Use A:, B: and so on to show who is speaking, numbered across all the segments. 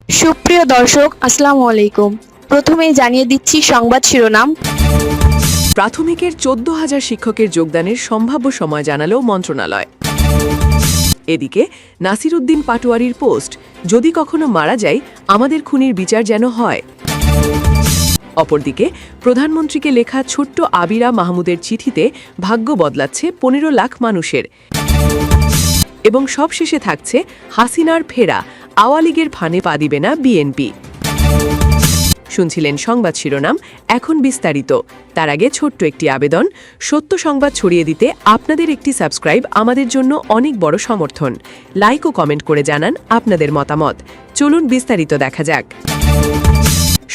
A: সুপ্রিয় দর্শক, আসসালামু আলাইকুম। প্রথমেই জানিয়ে দিচ্ছি সংবাদ শিরোনাম।
B: প্রাথমিকের 14,000 শিক্ষকের যোগদানের সম্ভাব্য সময় জানালো মন্ত্রণালয়। এদিকে নাসিরউদ্দিন পাটোয়ারির পোস্ট, যদি কখনো মারা যাই আমাদের খুনির বিচার যেন হয়। অপরদিকে প্রধানমন্ত্রীকে লেখা ছোট্ট আবিরা মাহমুদের চিঠিতে ভাগ্য বদলাচ্ছে 15 লাখ মানুষের। এবং সবশেষে থাকছে হাসিনার ফেরা, আওয়ামী লীগের ফানে পা দিবে না বিএনপি। শুনছিলেন সংবাদ শিরোনাম, এখন বিস্তারিত। তার আগে ছোট্ট একটি আবেদন, সত্য সংবাদ ছড়িয়ে দিতে আপনাদের একটি সাবস্ক্রাইব আমাদের জন্য অনেক বড় সমর্থন। লাইক ও কমেন্ট করে জানান আপনাদের মতামত। চলুন বিস্তারিত দেখা যাক।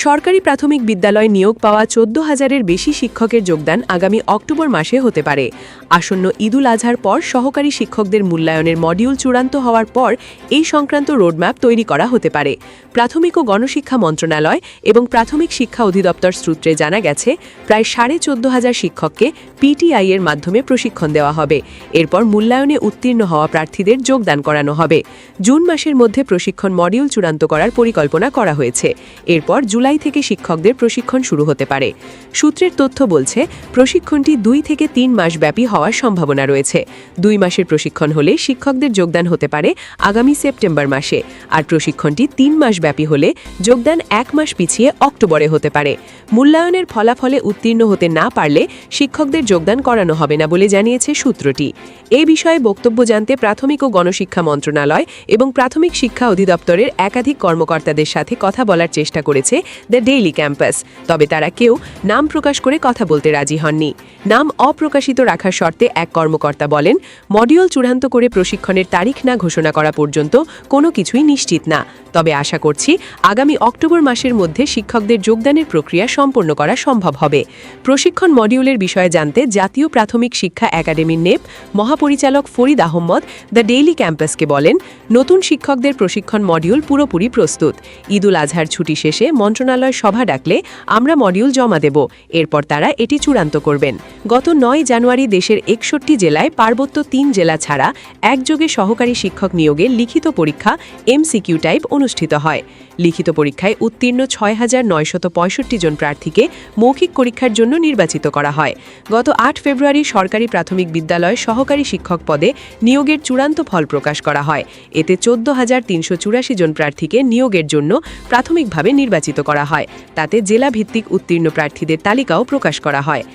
B: সরকারি প্রাথমিক বিদ্যালয় নিয়োগ পাওয়া 14,000-এর বেশি শিক্ষকের যোগদান আগামী অক্টোবর মাসে হতে পারে। আসন্ন ঈদুল আজহার পর সহকারী শিক্ষকদের মূল্যায়নের মডিউল চূড়ান্ত হওয়ার পর এই সংক্রান্ত রোডম্যাপ তৈরি করা হতে পারে। প্রাথমিক ও গণশিক্ষা মন্ত্রণালয় এবং প্রাথমিক শিক্ষা অধিদপ্তর সূত্রে জানা গেছে, প্রায় 14,500 শিক্ষককে পিটিআই এর মাধ্যমে প্রশিক্ষণ দেওয়া হবে। এরপর মূল্যায়নে উত্তীর্ণ হওয়া প্রার্থীদের যোগদান করানো হবে। জুন মাসের মধ্যে প্রশিক্ষণ মডিউল চূড়ান্ত করার পরিকল্পনা করা হয়েছে। এরপর জুলাই থেকে শিক্ষকদের প্রশিক্ষণ শুরু হতে পারে। সূত্রের তথ্য বলছে, প্রশিক্ষণটি 2 থেকে 3 মাস ব্যাপী হওয়ার সম্ভাবনা রয়েছে। 2 মাসের প্রশিক্ষণ হলে শিক্ষকদের যোগদান হতে পারে আগামী সেপ্টেম্বর মাসে, আর প্রশিক্ষণটি 3 মাস ব্যাপী হলে যোগদান 1 মাস পিছিয়ে অক্টোবরে হতে পারে। মূল্যায়নের ফলাফলে উত্তীর্ণ হতে না পারলে শিক্ষকদের যোগদান করানো হবে না বলে জানিয়েছে সূত্রটি। এই বিষয়ে বক্তব্য জানতে প্রাথমিক ও গণশিক্ষা মন্ত্রণালয় এবং প্রাথমিক শিক্ষা অধিদপ্তরের একাধিক কর্মকর্তাদের সাথে কথা বলার চেষ্টা করেছে দ্য ডেইলি ক্যাম্পাস, তবে তারা কেউ নাম প্রকাশ করে কথা বলতে রাজি হননি। নাম অপ্রকাশিত রাখার শর্তে এক কর্মকর্তা বলেন, মডিউল চূড়ান্ত করে প্রশিক্ষণের তারিখ না ঘোষণা করা পর্যন্ত কোনো কিছুই নিশ্চিত না, তবে আশা করছি আগামী অক্টোবর মাসের মধ্যে শিক্ষকদের যোগদানের প্রক্রিয়া সম্পন্ন করা সম্ভব হবে। প্রশিক্ষণ মডিউলের বিষয়ে জানতে জাতীয় প্রাথমিক শিক্ষা একাডেমির নেপ মহাপরিচালক ফরিদ আহমদ দ্য ডেইলি ক্যাম্পাসকে বলেন, নতুন শিক্ষকদের প্রশিক্ষণ মডিউল পুরোপুরি প্রস্তুত। ঈদুল আজহার ছুটি শেষে মন্ত্রণালয় সভা ডাকলে আমরা মডিউল জমা দেব, এরপর তারা এটি চূড়ান্ত করবেন। গত 9 জানুয়ারি দেশের 61 জেলায় পার্বত্য 3 জেলা ছাড়া একযোগে সহকারী শিক্ষক নিয়োগের লিখিত পরীক্ষা এমসিকিউ টাইপ অনুষ্ঠিত হয়। লিখিত পরীক্ষায় উত্তীর্ণ 6,965 জন প্রার্থীকে মৌখিক পরীক্ষার জন্য নির্বাচিত করা হয়। গত 8 ফেব্রুয়ারি সরকারি প্রাথমিক বিদ্যালয় সহকারী শিক্ষক পদে নিয়োগের চূড়ান্ত ফল প্রকাশ করা হয়। এতে 14,384 জন প্রার্থীকে নিয়োগের জন্য প্রাথমিকভাবে নির্বাচিত করা হয়। তাতে জেলাভিত্তিক উত্তীর্ণ প্রার্থীদের তালিকাও প্রকাশ করা হয়।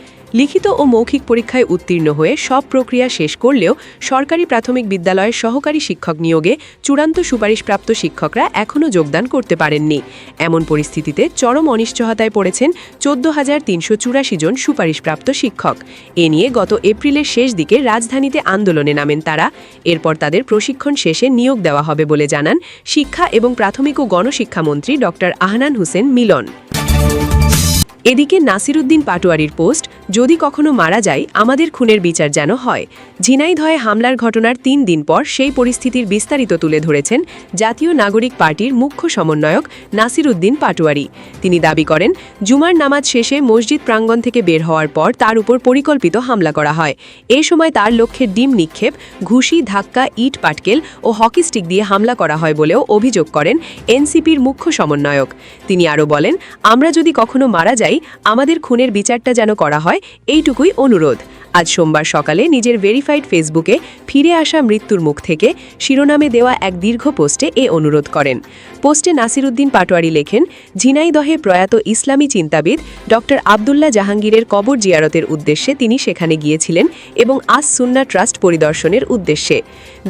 B: লিখিত ও মৌখিক পরীক্ষায় উত্তীর্ণ হয়ে সব প্রক্রিয়া শেষ করলেও সরকারি প্রাথমিক বিদ্যালয়ের সহকারী শিক্ষক নিয়োগে চূড়ান্ত সুপারিশপ্রাপ্ত শিক্ষকরা এখনও যোগদান করতে পারেননি। এমন পরিস্থিতিতে চরম অনিশ্চয়তায় পড়েছেন 14,384 জন সুপারিশপ্রাপ্ত শিক্ষক। এ নিয়ে গত এপ্রিলের শেষ দিকে রাজধানীতে আন্দোলনে নামেন তারা। এরপর তাদের প্রশিক্ষণ শেষে নিয়োগ দেওয়া হবে বলে জানান শিক্ষা এবং প্রাথমিক ও গণশিক্ষামন্ত্রী ডক্টর আহনান হোসেন মিলন। এদিকে নাসিরউদ্দিন পাটোয়ারির পোস্ট, যদি কখনো মারা যায় আমাদের খুনের বিচার যেন হয়। ঝিনাইদহে হামলার ঘটনার 3 দিন পর সেই পরিস্থিতির বিস্তারিত তুলে ধরেছেন জাতীয় নাগরিক পার্টির মুখ্য সমন্বয়ক নাসিরউদ্দিন পাটোয়ারি। তিনি দাবি করেন, জুমার নামাজ শেষে মসজিদ প্রাঙ্গণ থেকে বের হওয়ার পর তার উপর পরিকল্পিত হামলা করা হয়। এ সময় তার লক্ষ্যে ডিম নিক্ষেপ, ঘুষি, ধাক্কা, ইট পাটকেল ও হকি স্টিক দিয়ে হামলা করা হয় বলেও অভিযোগ করেন এনসিপির মুখ্য সমন্বয়ক। তিনি আরও বলেন, আমরা যদি কখনো মারা যাই আমাদের খুনের বিচারটা যেন করা হয়, এইটুকুই অনুরোধ। আজ সোমবার সকালে নিজের ভেরিফাইড ফেসবুকে ফিরে আসা মৃত্যুর মুখ থেকে শিরোনামে দেওয়া এক দীর্ঘ পোস্টে এ অনুরোধ করেন। পোস্টে নাসিরউদ্দিন পাটোয়ারি লেখেন, ঝিনাইদহে প্রয়াত ইসলামী চিন্তাবিদ ডক্টর আবদুল্লাহ জাহাঙ্গীরের কবর জিয়ারতের উদ্দেশ্যে তিনি সেখানে গিয়েছিলেন এবং আস সুন্নাহ ট্রাস্ট পরিদর্শনের উদ্দেশ্যে।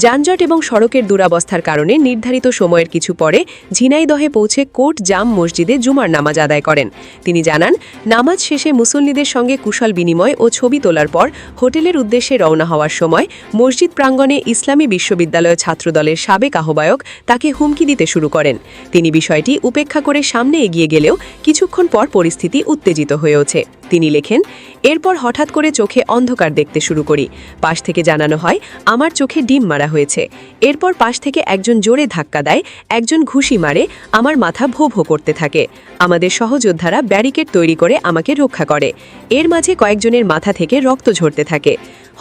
B: যানজট এবং সড়কের দুরবস্থার কারণে নির্ধারিত সময়ের কিছু পরে ঝিনাইদহে পৌঁছে কোট জাম মসজিদে জুমার নামাজ আদায় করেন। তিনি জানান, নামাজ শেষে মুসল্লিদের সঙ্গে কুশল বিনিময় ও ছবি তোলার পর হোটেলের উদ্দেশ্যে রওনা হওয়ার সময় মসজিদ প্রাঙ্গণে ইসলামী বিশ্ববিদ্যালয় ছাত্রদলের সাবেক আহ্বায়ক তাকে হুমকি দিতে শুরু করেন। তিনি বিষয়টি উপেক্ষা করে সামনে এগিয়ে গেলেও কিছুক্ষণ পর পরিস্থিতি উত্তেজিত হয়ে ওঠে। তিনি লেখেন, এরপর হঠাৎ করে চোখে অন্ধকার দেখতে শুরু করি। পাশ থেকে জানানো হয় আমার চোখে ডিম মারা হয়েছে। এরপর পাশ থেকে একজন জোরে ধাক্কা দেয়, একজন ঘুষি মারে, আমার মাথা ভো ভো করতে থাকে। আমাদের সহযোদ্ধারা ব্যারিকেড তৈরি করে আমাকে রক্ষা করে। এর মাঝে কয়েকজনের মাথা থেকে রক্ত ঝরতে থাকে।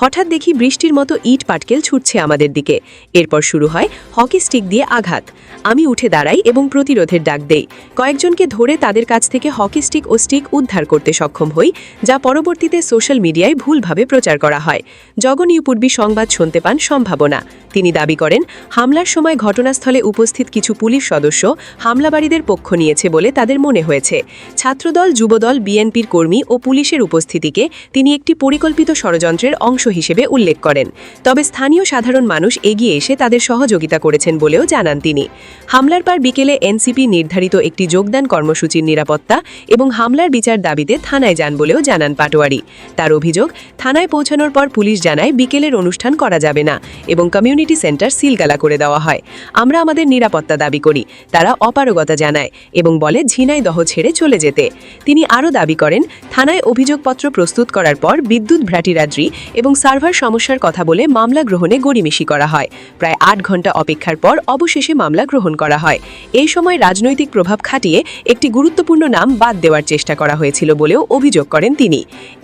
C: হঠাৎ দেখি বৃষ্টির মতো ইট পাটকেল ছুটছে আমাদের দিকে। এরপর শুরু হয় হকি স্টিক দিয়ে আঘাত। আমি উঠে দাঁড়াই এবং প্রতিরোধের ডাক দেই। কয়েকজনকে ধরে তাদের কাছ থেকে হকি স্টিক ও স্টিক উদ্ধার করতে সক্ষম হই, যা পরবর্তীতে সোশ্যাল মিডিয়ায় ভুলভাবে প্রচার করা হয়। জগনিউপূর্বী সংবাদ শুনতে পান সম্ভাবনা। তিনি দাবি করেন, হামলার সময় ঘটনাস্থলে উপস্থিত কিছু পুলিশ সদস্য হামলাবারীদের পক্ষ নিয়েছে বলে তাদের মনে হয়েছে। ছাত্রদল, যুবদল, বিএনপির কর্মী ও পুলিশের উপস্থিতিকে তিনি একটি পরিকল্পিত ষড়যন্ত্রের অংশ হিসেবে উল্লেখ করেন। তবে স্থানীয় সাধারণ মানুষ এগিয়ে এসে তাদের সহযোগিতা করেছেন বলেও জানান তিনি। হামলার পর বিকেলে এনসিপি নির্ধারিত একটি যোগদান কর্মসূচির নিরাপত্তা এবং হামলার বিচার দাবিতে থানায় যান বলেও জানান পাটোয়ারি। তার অভিযোগ, থানায় পৌঁছানোর পর পুলিশ জানায় বিকেলের অনুষ্ঠান করা যাবে না এবং কমিউনিটি সেন্টার সিলগালা করে দেওয়া হয়। আমরা আমাদের নিরাপত্তা দাবি করি। তারা অপারগতা জানায় এবং বলে ঝিনাইদহ ছেড়ে চলে যেতে। তিনি আরও দাবি করেন, থানায় অভিযোগপত্র প্রস্তুত করার পর বিদ্যুৎ ভ্রাটিরাজ্রি এবং সার্ভার সমস্যার কথা বলে মামলা গ্রহণে গড়িমিশি করা হয়। প্রায় 8 ঘন্টা অপেক্ষার পর অবশেষে মামলা গ্রহণ করা হয়। এই সময় রাজনৈতিক প্রভাব খাটিয়ে একটি গুরুত্বপূর্ণ নাম বাদ দেওয়ার চেষ্টা করা হয়েছিল বলেও অভিযোগ করেন তিনি।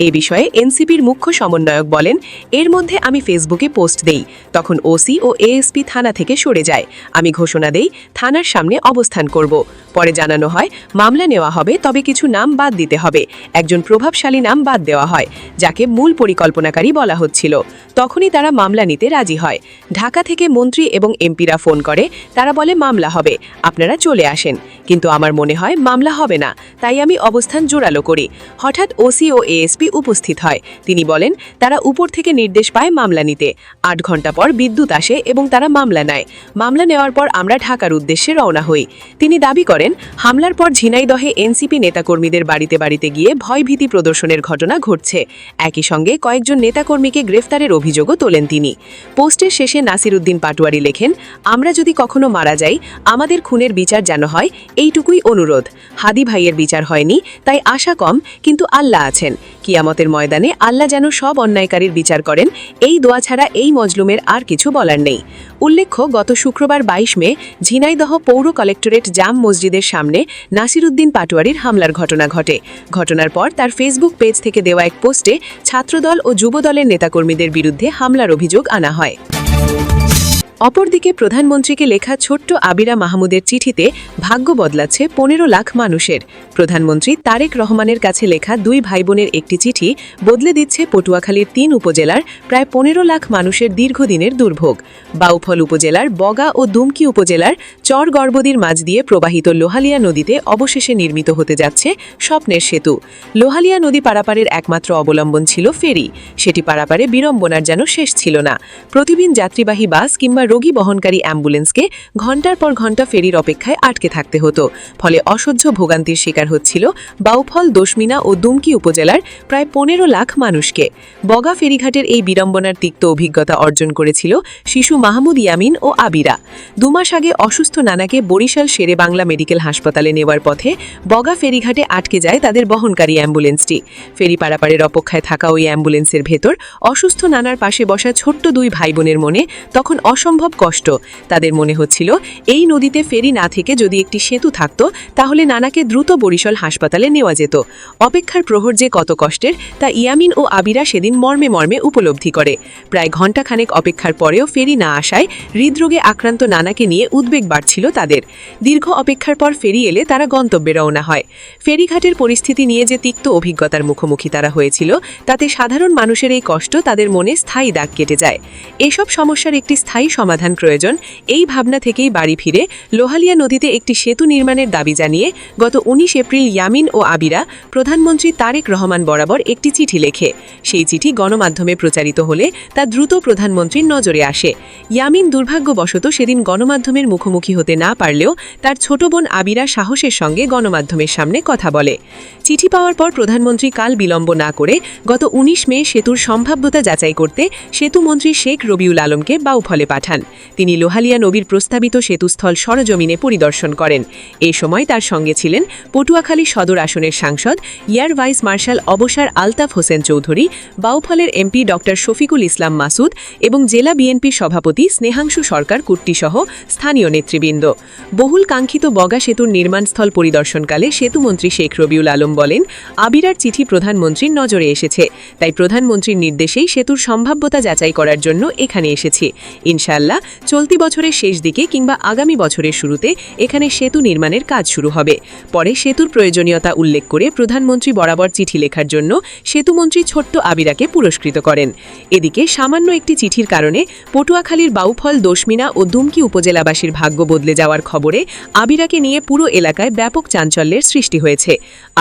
C: এ বিষয়ে এনসিপির মুখ্য সমন্বয়ক বলেন, এর মধ্যে আমি ফেসবুকে পোস্ট দেই। তখন ওসি ও এএসপি থানা থেকে সরে যায়। আমি ঘোষণা দেই, থানার সামনে অবস্থান করব। পরে জানানো হয় মামলা নেওয়া হবে, তবে কিছু নাম বাদ দিতে হবে। একজন প্রভাবশালী নাম বাদ দেওয়া হয়, যাকে মূল পরিকল্পনাকারী বলা হচ্ছিল। তখনই তারা মামলা নিতে রাজি হয়। ঢাকা থেকে মন্ত্রী এবং এমপিরা ফোন করে। তারা বলে মামলা হবে, আপনারা চলে আসেন। কিন্তু আমার মনে হয় মামলা হবে না, তাই আমি অবস্থান জোরালো করি। হঠাৎ ওসি ও এএসপি উপস্থিত হয়। তিনি বলেন, তারা উপর থেকে নির্দেশ পায় মামলা নিতে। 8 ঘন্টা পর বিদ্যুৎ আসে এবং তারা মামলা নেয়। মামলা নেওয়ার পর আমরা ঢাকার উদ্দেশ্যে রওনা হই। তিনি দাবি করেন, হামলার পর ঝিনাইদহে এনসিপি নেতাকর্মীদের বাড়িতে বাড়িতে গিয়ে ভয়ভীতি প্রদর্শনের ঘটনা ঘটছে। একই সঙ্গে কয়েকজন নেতাকর্মীকে গ্রেফতারের অভিযোগও তোলেন তিনি। পোস্টের শেষে নাসিরউদ্দিন পাটোয়ারি লেখেন, আমরা যদি কখনো মারা যাই, আমাদের খুনের বিচার যেন হয়, এইটুকুই অনুরোধ। হাদি ভাইয়ের বিচার হয়নি, তাই আশা কম, কিন্তু আল্লাহ আছেন। কিয়ামতের ময়দানে আল্লাহ যেন সব অন্যায়কারীর বিচার করেন, এই দোয়া ছাড়া এই মজলুমের আর কিছু বলার নেই। উল্লেখ্য, গত শুক্রবার 22 মে ঝিনাইদহ পৌর কালেক্টরেট জাম মসজিদের সামনে নাসিরউদ্দিন পাটোয়ারির হামলার ঘটনা ঘটে। ঘটনার পর তার ফেসবুক পেজ থেকে দেওয়া এক পোস্টে ছাত্রদল ও যুবদলের নেতাকর্মীদের বিরুদ্ধে হামলার অভিযোগ আনা হয়। অপরদিকে প্রধানমন্ত্রীকে লেখা ছোট্ট আবিরা মাহমুদের চিঠিতে ভাগ্য বদলাচ্ছে 15 লাখ মানুষের। প্রধানমন্ত্রী তারেক রহমানের কাছে লেখা 2 ভাইবোনের একটি চিঠি বদলে দিচ্ছে পটুয়াখালীর 3 উপজেলার প্রায় 15 লাখ মানুষের দীর্ঘদিনের দুর্ভোগ। বাউফল উপজেলার বগা ও দুমকি উপজেলার চর গর্বদীর মাঝ দিয়ে প্রবাহিত লোহালিয়া নদীতে অবশেষে নির্মিত হতে যাচ্ছে স্বপ্নের সেতু। লোহালিয়া নদী পারাপারের একমাত্র অবলম্বন ছিল ফেরি। সেটি পারাপারে বিড়ম্বনার যেন শেষ ছিল না। প্রতিদিন যাত্রীবাহী বাস কিংবা রোগী বহনকারী অ্যাম্বুলেন্সকে ঘণ্টার পর ঘণ্টা ফেরির অপেক্ষায় আটকে থাকতে হতো। ফলে অসহ্য ভোগান্তির শিকার হচ্ছিল বাউফল, দশমিনা ও দুমকি উপজেলার প্রায় 15 লাখ মানুষকে। বগা ফেরিঘাটের এই বিড়ম্বনার তিক্ত অভিজ্ঞতা অর্জন করেছিল শিশু মাহমুদ ইয়ামিন ও আবিরা। 2 মাস আগে অসুস্থ নানাকে বরিশাল শেরে বাংলা মেডিকেল হাসপাতালে নেওয়ার পথে বগা ফেরিঘাটে আটকে যায় তাদের বহনকারী অ্যাম্বুলেন্সটি। ফেরি পারাপারের অপেক্ষায় থাকা ওই অ্যাম্বুলেন্সের ভেতর অসুস্থ নানার পাশে বসা ছোট্ট 2 ভাইবোনের মনে তখন অসম্ভব কষ্ট। তাদের মনে হচ্ছিল, এই নদীতে ফেরি না থেকে যদি একটি সেতু থাকত, তাহলে নানাকে দ্রুত বরিশাল হাসপাতালে নেওয়া যেত। অপেক্ষার প্রহর যে কত কষ্টের, তা ইয়ামিন ও আবিরা সেদিন মর্মে মর্মে উপলব্ধি করে। প্রায় ঘণ্টাখানেক অপেক্ষার পরেও ফেরি না আসায় হৃদরোগে আক্রান্ত নানাকে নিয়ে উদ্বেগ বাড়ছিল তাদের। দীর্ঘ অপেক্ষার পর ফেরি এলে তারা গন্তব্যে রওনা হয়। ফেরিঘাটের পরিস্থিতি নিয়ে যে তিক্ত অভিজ্ঞতার মুখোমুখি তারা হয়েছিল, তাতে সাধারণ মানুষের এই কষ্ট তাদের মনে স্থায়ী দাগ কেটে যায়। এসব সমস্যার একটি স্থায়ী সমাধান প্রয়োজন, এই ভাবনা থেকেই বাড়ি ফিরে লোহালিয়া নদীতে একটি সেতু নির্মাণের দাবি জানিয়ে গত 19 এপ্রিল ইয়ামিন ও আবিরা প্রধানমন্ত্রী তারেক রহমান বরাবর একটি চিঠি লেখে। সেই চিঠি গণমাধ্যমে প্রচারিত হলে তা দ্রুত প্রধানমন্ত্রীর নজরে আসে। ইয়ামিন দুর্ভাগ্যবশত সেদিন গণমাধ্যমের মুখোমুখি হতে না পারলেও তার ছোট বোন আবিরা সাহসের সঙ্গে গণমাধ্যমের সামনে কথা বলে। চিঠি পাওয়ার পর প্রধানমন্ত্রী কাল বিলম্ব না করে গত 19 মে সেতুর সম্ভাব্যতা যাচাই করতে সেতুমন্ত্রী শেখ রবিউল আলমকে বাউফলে পাঠান। পাঠান। তিনি লোহালিয়া নবীর প্রস্তাবিত সেতুস্থল সরজমিনে পরিদর্শন করেন। এ সময় তার সঙ্গে ছিলেন পটুয়াখালী সদর আসনের সাংসদ এয়ার ভাইস মার্শাল অবসর আলতাফ হোসেন চৌধুরী, বাউফলের এমপি ডক্টর শফিকুল ইসলাম মাসুদ এবং জেলা বিএনপির সভাপতি স্নেহাংশু সরকার কুট্টিসহ স্থানীয় নেতৃবৃন্দ। বহুল কাঙ্ক্ষিত বগা সেতুর নির্মাণস্থল পরিদর্শনকালে সেতুমন্ত্রী শেখ রবিউল আলম বলেন, আবিরার চিঠি প্রধানমন্ত্রীর নজরে এসেছে, তাই প্রধানমন্ত্রীর নির্দেশেই সেতুর সম্ভাব্যতা যাচাই করার জন্য এখানে এসেছি। ইনশাআল্লাহ চলতি বছরের শেষ দিকে কিংবা আগামী বছরের শুরুতে এখানে সেতু নির্মাণের কাজ শুরু হবে। পরে সেতুর প্রয়োজনীয়তা উল্লেখ করে প্রধানমন্ত্রী বরাবর চিঠি লেখার জন্য সেতুমন্ত্রী ছোট্ট আবিরাকে পুরস্কৃত করেন। এদিকে সামান্য একটি চিঠির কারণে পটুয়াখালীর বাউফল, দশমিনা ও দুমকি উপজেলাবাসীর ভাগ্য বদলে যাওয়ার খবরে আবিরাকে নিয়ে পুরো এলাকায় ব্যাপক চাঞ্চল্যের সৃষ্টি হয়েছে।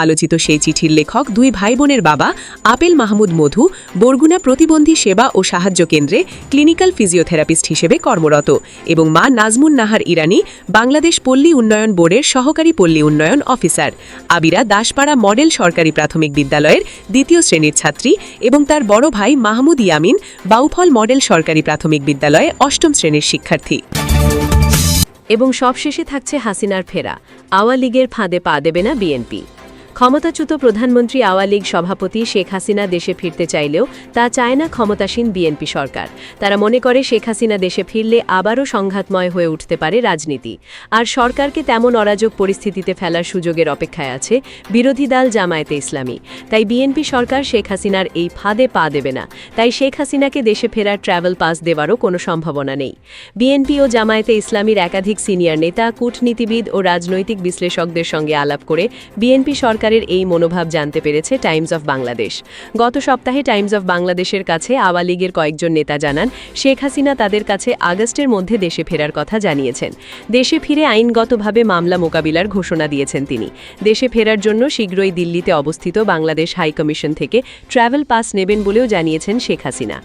C: আলোচিত সেই চিঠির লেখক দুই ভাই বোনের বাবা আপেল মাহমুদ মধু বরগুনা প্রতিবন্ধী সেবা ও সাহায্য কেন্দ্রে ক্লিনিক্যাল ফিজিওথেরাপিস্ট হিসেবে কর্মরত এবং মা নাজমুন নাহার ইরানি বাংলাদেশ পল্লী উন্নয়ন বোর্ডের সহকারী পল্লী উন্নয়ন অফিসার। আবিরা দাসপাড়া মডেল সরকারি প্রাথমিক বিদ্যালয়ের ২য় শ্রেণীর ছাত্রী এবং তার বড় ভাই মাহমুদ ইয়ামিন বাউফল মডেল সরকারি প্রাথমিক বিদ্যালয়ে ৮ম শ্রেণীর শিক্ষার্থী।
D: এবং সবশেষে থাকছে হাসিনার ফেরা, আওয়ামী লীগের ফাঁদে পা দেবে না বিএনপি। ক্ষমতাচ্যুত প্রধানমন্ত্রী আওয়ামী লীগ সভাপতি শেখ হাসিনা দেশে ফিরতে চাইলেও তা চায় না ক্ষমতাসীন বিএনপি সরকার। তারা মনে করে শেখ হাসিনা দেশে ফিরলে আবারও সংঘাতময় হয়ে উঠতে পারে রাজনীতি, আর সরকারকে তেমন অরাজক পরিস্থিতিতে ফেলার সুযোগের অপেক্ষায় আছে বিরোধী দল জামায়াতে ইসলামী। তাই বিএনপি সরকার শেখ হাসিনার এই ফাঁদে পা দেবে না। তাই শেখ হাসিনাকে দেশে ফেরার ট্রাভেল পাস দেওয়ারও কোনো সম্ভাবনা নেই। বিএনপি ও জামায়াতে ইসলামীর একাধিক সিনিয়র নেতা, কূটনীতিবিদ ও রাজনৈতিক বিশ্লেষকদের সঙ্গে আলাপ করে বিএনপি সরকারের এই মনোভাব জানতে পেরেছে টাইমস অফ বাংলাদেশ। গত সপ্তাহে টাইমস অফ বাংলাদেশের কাছে আওয়ামী লীগের কয়েকজন নেতা জানান, শেখ হাসিনা তাদের কাছে আগস্টের মধ্যে দেশে ফেরার কথা জানিয়েছেন। দেশে ফিরে আইনগতভাবে মামলা মোকাবিলার ঘোষণা দিয়েছেন তিনি। দেশে ফেরার জন্য শীঘ্রই দিল্লিতে অবস্থিত বাংলাদেশ হাইকমিশন থেকে ট্রাভেল পাস নেবেন বলেও জানিয়েছেন শেখ হাসিনা।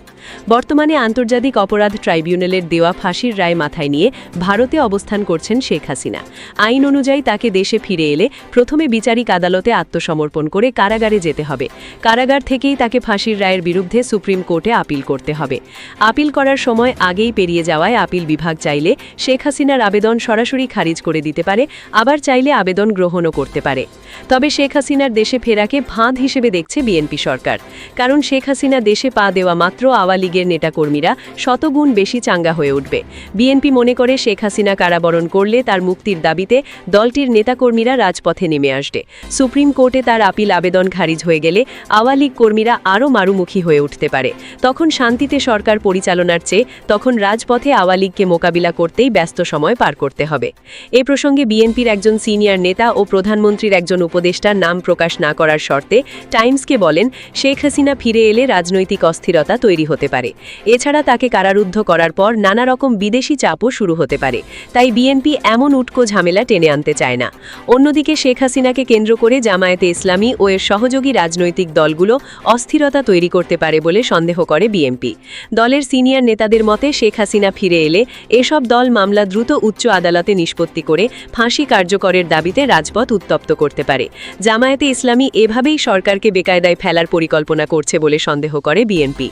D: বর্তমানে আন্তর্জাতিক অপরাধ ট্রাইব্যুনালের দেওয়া ফাঁসির রায় মাথায় নিয়ে ভারতে অবস্থান করছেন শেখ হাসিনা। আইন অনুযায়ী তাকে দেশে ফিরে এলে প্রথমে বিচারিক আদালতে আত্মসমর্পণ করে কারাগারে যেতে হবে। কারাগার থেকেই তাকে ফাঁসির রায়ের বিরুদ্ধে সুপ্রিম কোর্টে আপিল করতে হবে। আপিল করার সময় আগেই পেরিয়ে যাওয়ায় আপিল বিভাগ চাইলে শেখ হাসিনার আবেদন সরাসরি খারিজ করে দিতে পারে, আবার চাইলে আবেদন গ্রহণও করতে পারে। তবে শেখ হাসিনার দেশে ফেরাকে ফাঁদ হিসেবে দেখছে বিএনপি সরকার। কারণ শেখ হাসিনা দেশে পা দেওয়া মাত্র আওয়ামী লীগের নেতাকর্মীরা শতগুণ বেশি চাঙ্গা হয়ে উঠবে। বিএনপি মনে করে শেখ হাসিনা কারাবরণ করলে তার মুক্তির দাবিতে দলটির নেতাকর্মীরা রাজপথে নেমে আসবে। সুপ্রিম কোর্টে তার আপিল আবেদন খারিজ হয়ে গেলে আওয়ামী লীগ কর্মীরা আরও মারুমুখী হয়ে উঠতে পারে। তখন শান্তিতে সরকার পরিচালনার চেয়ে তখন রাজপথে আওয়ামী লীগকে মোকাবিলা করতেই ব্যস্ত সময় পার করতে হবে। এ প্রসঙ্গে বিএনপির একজন সিনিয়র নেতা ও প্রধানমন্ত্রীর একজন উপদেষ্টার নাম প্রকাশ না করার শর্তে টাইমসকে বলেন, শেখ হাসিনা ফিরে এলে রাজনৈতিক অস্থিরতা তৈরি হতে পারে। এছাড়া তাকে কারারুদ্ধ করার পর নানা রকম বিদেশি চাপও শুরু হতে পারে। তাই বিএনপি এমন উটকো ঝামেলা টেনে আনতে চায় না। অন্যদিকে শেখ হাসিনাকে কেন্দ্র করে জামায়াতে ইসলামী ও এর সহযোগী রাজনৈতিক দলগুলো অস্থিরতা তৈরি করতে পারে বলে সন্দেহ করে বিএনপি। দলের সিনিয়র নেতাদের মতে শেখ হাসিনা ফিরে এলে এসব দল মামলা দ্রুত উচ্চ আদালতে নিষ্পত্তি করে ফাঁসি কার্যকরের দাবিতে রাজপথ উত্তপ্ত করতে পারে। জামায়াতে ইসলামী এভাবেই সরকারকে বেকায়দায় ফেলার পরিকল্পনা করছে বলে সন্দেহ করে বিএনপি।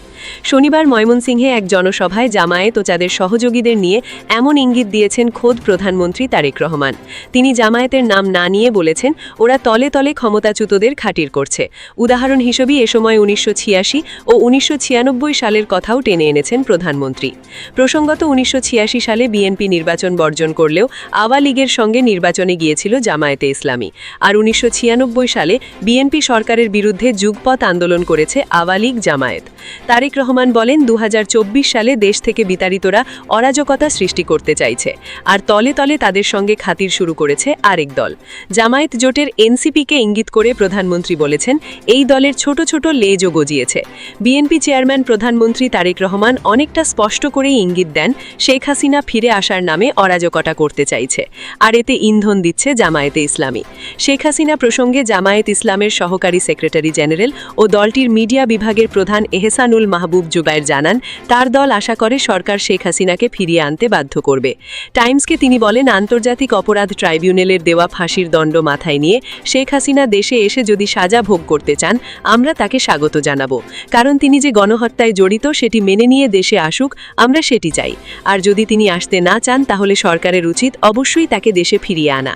D: শনিবার ময়মনসিংহে এক জনসভায় জামায়াত ও তাদের সহযোগীদের নিয়ে এমন ইঙ্গিত দিয়েছেন খোদ প্রধানমন্ত্রী তারেক রহমান। তিনি জামায়াতের নাম না নিয়ে বলেছেন, ওরা তলে তলে ক্ষমতাচ্যুতদের খাতির করছে। উদাহরণ হিসেবে এ সময় ১৯৮৬ ও ১৯৯৬ সালের কথাও টেনে এনেছেন প্রধানমন্ত্রী। প্রসঙ্গত ১৯৮৬ সালে বিএনপি নির্বাচন বর্জন করলেও আওয়ামী লীগের সঙ্গে নির্বাচনে গিয়েছিল জামায়াতে ইসলামী। আর ১৯৯৬ সালে বিএনপি সরকারের বিরুদ্ধে যুগপৎ আন্দোলন করেছে আওয়ামী লীগ, জামায়াত। তারেক রহমান বলেন, ২০২৪ সালে দেশ থেকে বিতাড়িতরা অরাজকতা সৃষ্টি করতে চাইছে, আর তলে তলে তাদের সঙ্গে খাতির শুরু করেছে আরেক দল। জামায়াত জোটের এনসিপিকে ইঙ্গিত করে প্রধানমন্ত্রী বলেছেন, এই দলের ছোট ছোট লেজও গজিয়েছে। বিএনপি চেয়ারম্যান প্রধানমন্ত্রী তারেক রহমান অনেকটা স্পষ্ট করেই ইঙ্গিত দেন, শেখ হাসিনা ফিরে আসার নামে অরাজকতা করতে চাইছে, আর এতে ইন্ধন দিচ্ছে জামায়াতে ইসলামী। শেখ হাসিনা প্রসঙ্গে জামায়াত ইসলামের সহকারী সেক্রেটারি জেনারেল ও দলটির মিডিয়া বিভাগের প্রধান এহসান
C: হাসানুল মাহবুব জুবায়ের জানান তার দল আশা করে সরকার শেখ হাসিনাকে ফিরিয়ে আনতে বাধ্য করবে। টাইমসকে তিনি বলেন, আন্তর্জাতিক অপরাধ ট্রাইব্যুনালের দেওয়া ফাঁসির দণ্ড মাথায় নিয়ে শেখ হাসিনা দেশে এসে যদি সাজা ভোগ করতে চান আমরা তাকে স্বাগত জানাব, কারণ তিনি যে গণহত্যায় জড়িত সেটি মেনে নিয়ে দেশে আসুক, আমরা সেটি চাই। আর যদি তিনি আসতে না চান তাহলে সরকারের উচিত অবশ্যই তাকে দেশে ফিরিয়ে আনা।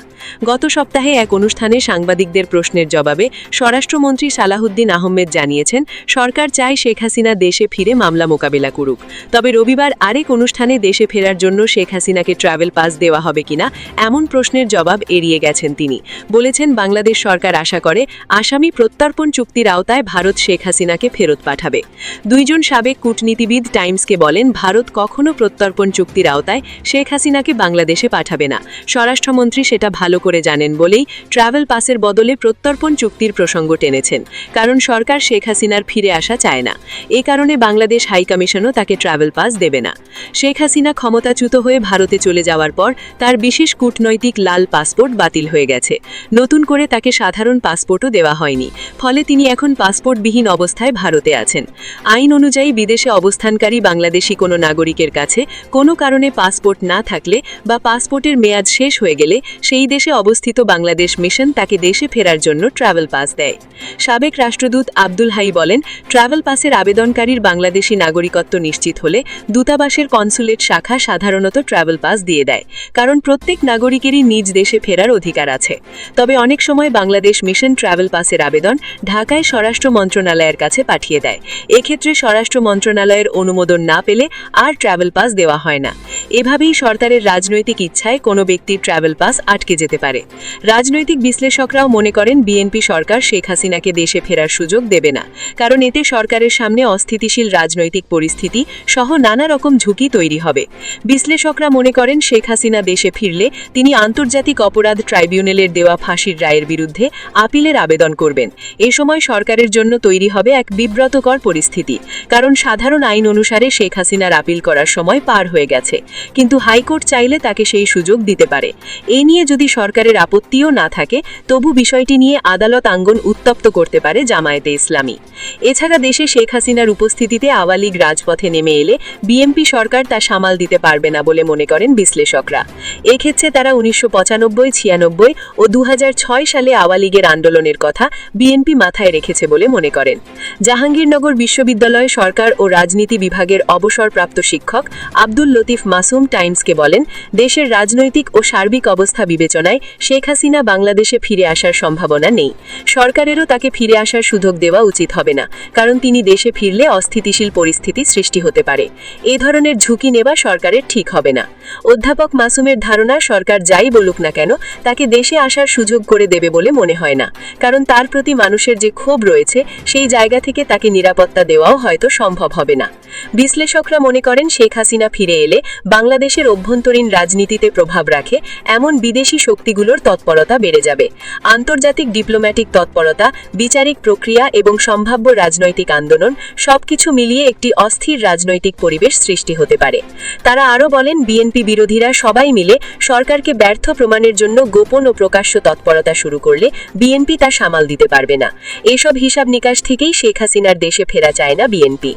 C: গত সপ্তাহে এক অনুষ্ঠানে সাংবাদিকদের প্রশ্নের জবাবে স্বরাষ্ট্রমন্ত্রী সালাহুদ্দিন আহমেদ জানিয়েছেন সরকার চায় শেখ হাসিনা দেশে ফিরে মামলা মোকাবেলা করুক। তবে রবিবার আরেক অনুষ্ঠানে দেশে ফেরার জন্য শেখ হাসিনাকে ট্রাভেল পাস দেওয়া হবে কিনা এমন প্রশ্নের জবাব এড়িয়ে গেছেন তিনি। বলেছেন বাংলাদেশ সরকার আশা করে আসামি প্রত্যর্পণ চুক্তির আওতায় ভারত শেখ হাসিনাকে ফেরত পাঠাবে। দুইজন সাবেক কূটনীতিবিদ টাইমসকে বলেন ভারত কখনো প্রত্যর্পণ চুক্তির আওতায় শেখ হাসিনাকে বাংলাদেশে পাঠাবে না। স্বরাষ্ট্রমন্ত্রী সেটা ভালো করে জানেন বলেই ট্রাভেল পাসের বদলে প্রত্যর্পণ চুক্তির প্রসঙ্গ টেনেছেন, কারণ সরকার শেখ হাসিনার ফিরে আসা চায় না। এ কারণে বাংলাদেশ হাইকমিশনও তাকে ট্রাভেল পাস দেবে না। শেখ হাসিনা ক্ষমতাচ্যুত হয়ে ভারতে চলে যাওয়ার পর তার বিশেষ কূটনৈতিক লাল পাসপোর্ট বাতিল হয়ে গেছে। নতুন করে তাকে সাধারণ পাসপোর্টও দেওয়া হয়নি, ফলে তিনি এখন পাসপোর্টবিহীন অবস্থায় ভারতে আছেন। আইন অনুযায়ী বিদেশে অবস্থানকারী বাংলাদেশি কোনো নাগরিকের কাছে কোনো কারণে পাসপোর্ট না থাকলে বা পাসপোর্টের মেয়াদ শেষ হয়ে গেলে সেই দেশে অবস্থিত বাংলাদেশ মিশন তাকে দেশে ফেরার জন্য ট্রাভেল পাস দেয়। সাবেক রাষ্ট্রদূত আব্দুল হাই বলেন ট্রাভেল পাসের আবেদনকারীর বাংলাদেশি নাগরিকত্ব নিশ্চিত হলে দূতাবাসের কনসুলেট শাখা সাধারণত ট্রাভেল পাস দিয়ে দেয়, কারণ প্রত্যেক নাগরিকেরই নিজ দেশে ফেরার অধিকার আছে। তবে অনেক সময় বাংলাদেশ মিশন ট্রাভেল পাসের আবেদন ঢাকায় স্বরাষ্ট্র মন্ত্রণালয়ের কাছে পাঠিয়ে দেয়। এক্ষেত্রে স্বরাষ্ট্র মন্ত্রণালয়ের অনুমোদন না পেলে আর ট্রাভেল পাস দেওয়া হয় না। এভাবেই সরকারের রাজনৈতিক ইচ্ছায় কোনো ব্যক্তির ট্রাভেল পাস আটকে যেতে পারে। রাজনৈতিক বিশ্লেষকরাও মনে করেন বিএনপি সরকার শেখ হাসিনাকে দেশে ফেরার সুযোগ দেবে না, কারণ এতে সরকারের সামনে অস্থিতিশীল রাজনৈতিক পরিস্থিতি সহ নানা রকম ঝুঁকি তৈরি হবে। বিশ্লেষকরা মনে করেন শেখ হাসিনা দেশে ফিরলে তিনি আন্তর্জাতিক অপরাধ ট্রাইব্যুনালের দেওয়া ফাঁসির রায়ের বিরুদ্ধে আপিলের আবেদন করবেন। এ সময় সরকারের জন্য তৈরি হবে এক বিব্রতকর পরিস্থিতি, কারণ সাধারণ আইন অনুসারে শেখ হাসিনার আপিল করার সময় পার হয়ে গেছে, কিন্তু হাইকোর্ট চাইলে তাকে সেই সুযোগ দিতে পারে। এ নিয়ে যদি সরকারের আপত্তিও না থাকে তবু বিষয়টি নিয়ে আদালত আঙ্গন উত্তপ্ত করতে পারে জামায়াতে ইসলামী। এছাড়া দেশে শেখ হাসিনার উপস্থিতিতে আওয়ামী লীগ রাজপথে নেমে এলে বিএনপি সরকার তা সামাল দিতে পারবে না বলে মনে করেন বিশ্লেষকরা। এক্ষেত্রে তারা 1995, 96 ও 2006 সালে আওয়ামী লীগের আন্দোলনের কথা বিএনপি মাথায় রেখেছে বলে মনে করেন। জাহাঙ্গীরনগর বিশ্ববিদ্যালয় সরকার ও রাজনীতি বিভাগের অবসরপ্রাপ্ত শিক্ষক আব্দুল লতিফ মাসুম টাইমসকে বলেন দেশের রাজনৈতিক ও সার্বিক অবস্থা বিবেচনায় শেখ হাসিনা বাংলাদেশে ফিরে আসার সম্ভাবনা নেই। সরকারেরও তাকে ফিরে আসার সুযোগ দেওয়া উচিত হবে না, কারণ তিনি দেশে ফিরলে অস্থিতিশীল পরিস্থিতি সৃষ্টি হতে পারে। এ ধরনের ঝুঁকি নেওয়া সরকারের ঠিক হবে না। অধ্যাপক মাসুমের ধারণা সরকার যাই বলুক না কেন তাকে দেশে আসার সুযোগ করে দেবে বলে মনে হয় না, কারণ তার প্রতি মানুষের যে ক্ষোভ রয়েছে সেই জায়গা থেকে তাকে নিরাপত্তা দেওয়াও হয়তো সম্ভব হবে না। বিশ্লেষকরা মনে করেন শেখ হাসিনা ফিরে এলে বাংলাদেশের অভ্যন্তরীণ রাজনীতিতে প্রভাব রাখে এমন বিদেশি শক্তিগুলোর তৎপরতা বেড়ে যাবে। আন্তর্জাতিক ডিপ্লোম্যাটিক তৎপরতা, বিচারিক প্রক্রিয়া এবং সম্ভাব্য রাজনৈতিক আন্দোলন সবকিছু মিলিয়ে একটি অস্থির রাজনৈতিক পরিবেশ সৃষ্টি হতে পারে। তারা আরও বলেন বিএনপি বিরোধীরা সবাই মিলে সরকারকে ব্যর্থ প্রমাণের জন্য গোপন ও প্রকাশ্য তৎপরতা শুরু করলে বিএনপি তা সামাল দিতে পারবে না। এসব হিসাব নিকাশ থেকেই শেখ হাসিনার দেশে ফেরা চায় না বিএনপি।